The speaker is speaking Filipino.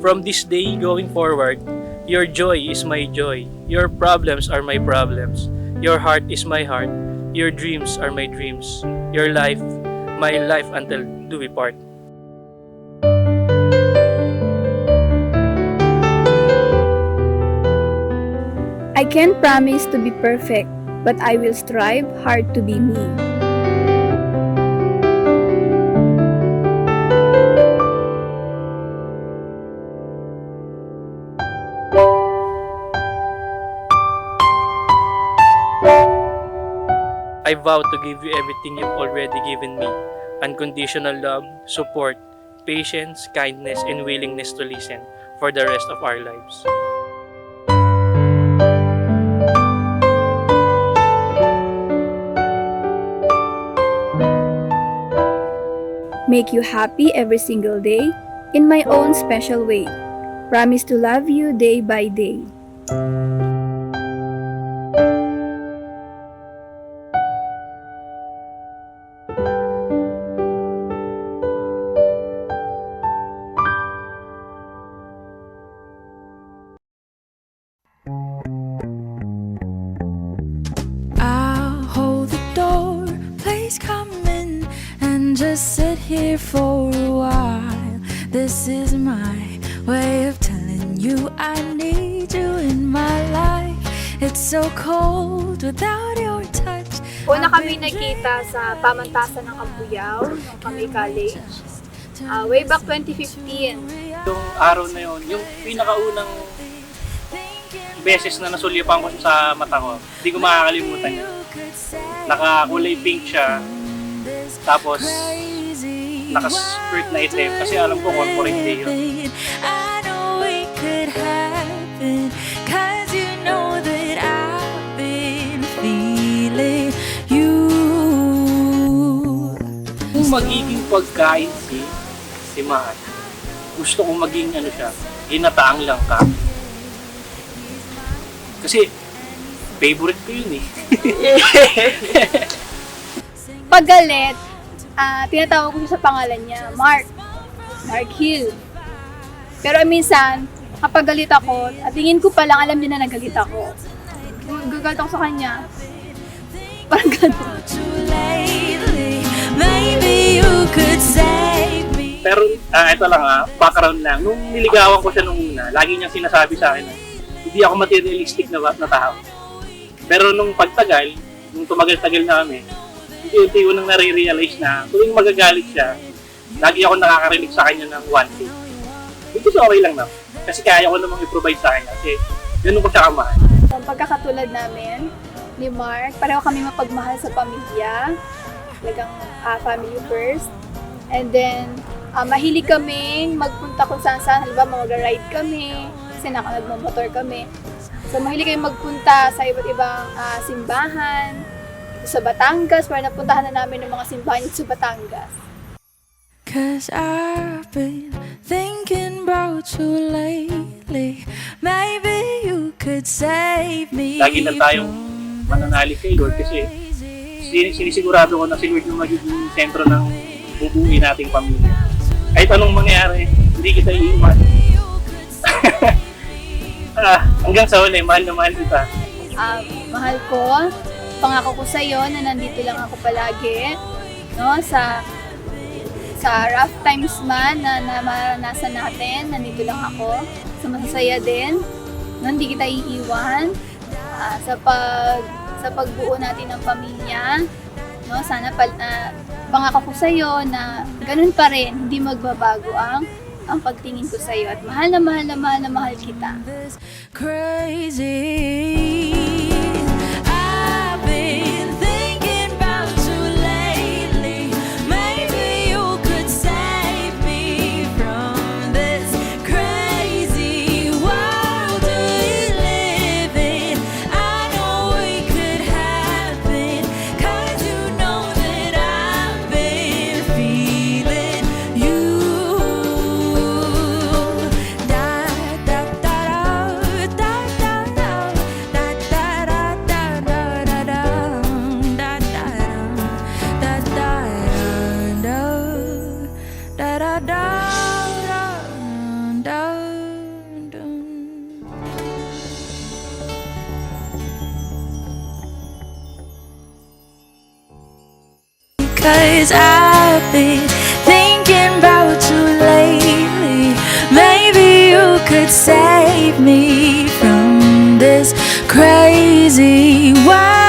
From this day going forward, your joy is my joy. Your problems are my problems. Your heart is my heart. Your dreams are my dreams. Your life, my life until do we part. I can't promise to be perfect, but I will strive hard to be me. I vow to give you everything you've already given me. Unconditional love, support, patience, kindness, and willingness to listen for the rest of our lives. Make you happy every single day in my own special way. Promise to love you day by day. I'll hold the door, please come in and just sit here for a while. This is my way of telling you I need you in my life. It's so cold without your touch. Una kami nagkita sa pamantasan ng Kabuyao nung kami college. Way back 2015. Yung araw na yun, yung pinakaunang beses na nasulipan ko sa mata ko, hindi ko makakalimutan yun. Nakakulay pink siya, tapos naka-skirt na itim kasi alam ko corporate day yun. I know it could happen, 'cause you know that I've been feeling you. Kung magiging pagkain si Mahal, gusto kong maging siya, ginataang langka. Kasi favorite ko yun eh. Pag galit, tinatawag ko siya sa pangalan niya, Mark Hill. Pero minsan, kapag galit ako, at tingin ko pa lang alam niya na nagalit ako. Gagalit ako sa kanya. Parang gano'n. Maybe you could save me. Pero ito lang background lang. Nung niligawan ko siya nung una, lagi niyang sinasabi sa akin na hindi ako materialistic na tao. Pero nung pagtagal, nung tumagal-tagal na kami, unti-unti ko nang nare-realize na tuwing magagalit siya, lagi ako nakakarinig sa kanya ng one thing. Ito so okay lang na. Kasi kaya ko namang i-provide sa kanya kasi yun ang pagkakamahal. Ang pagkakatulad namin ni Mark, pareho kami mapagmahal sa pamilya. Talagang family first. And then, mahilig kaming magpunta kung saan-saan. Halimbawa, mag-ride kami. Kasi nagmamotor kami. So, mahilig kami magpunta sa iba't ibang simbahan. Sa Batangas, para napuntahan na namin ng mga simbahan sa Batangas. 'Cause I've been thinking about you lately. Maybe you could save me. Lagi na tayong mananalig kay Lord kasi sinisigurado ko na si Lord yung magiging sentro ng bubuuin nating pamilya. Kahit anong mangyari, hindi kita iiwan. Hanggang sa huli, mahal na mahal kita. Mahal ko, pangako ko sa iyo na nandito lang ako palagi, no, sa rough times man na maranasan natin, nandito lang ako. Sa masasaya din, no, hindi kita iiwan. Sa pagbuo natin ng pamilya, no, sana pangako ko sa iyo na ganun pa rin, hindi magbabago ang pagtingin ko sa iyo at mahal na mahal na mahal na mahal kita. Crazy. I've been thinking about you lately. Maybe you could save me from this crazy world we live in. I know it could happen, 'cause you know that I've been feeling you. Da da da da da da da da 'cause I've been thinking about you lately. Maybe you could save me from this crazy world.